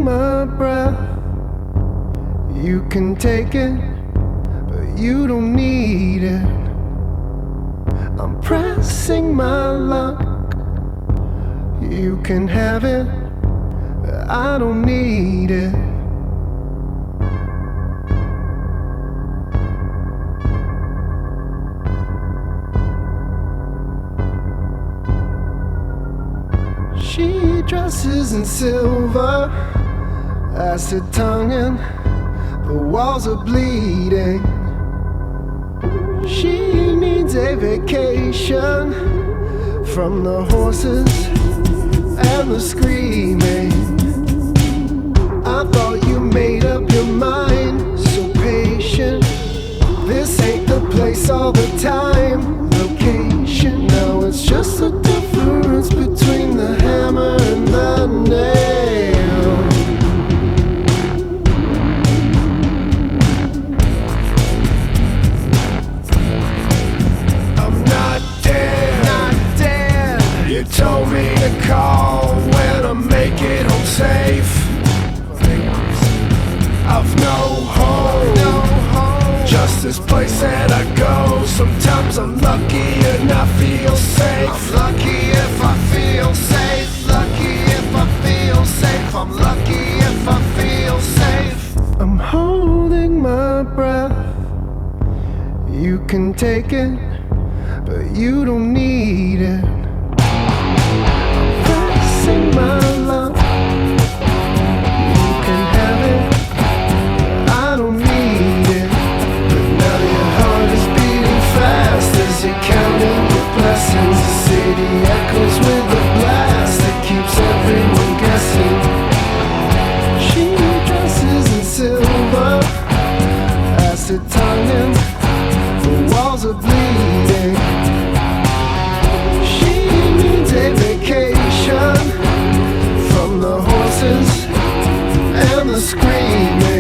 holding my breath. You can take it, but you don't need it. I'm pressing my luck. You can have it, but I don't need it. She dresses in silver, acid tonguing, the walls are bleeding. She needs a vacation from the horses and the screaming. I thought you made up your mind, so patient. This ain't the place all the time, location. Now it's just the difference between the hammer and the nail. I'm not dead, not dead. You told me to call when I make it home safe. I've no home, just this place that I go. Sometimes I'm lucky and I feel safe. I'm lucky if I feel safe. Lucky if I feel safe. I'm lucky if I feel safe. I'm holding my breath. You can take it, but you don't need it. I'm pressing my luck. You can have it, I don't need it. But now your heart is beating fast as you're counting your blessings. The city echoes with a blast that keeps everyone guessing. She dresses in silver, acid tonguing, the walls are bleeding. She needs a vacation from the horses and the screaming.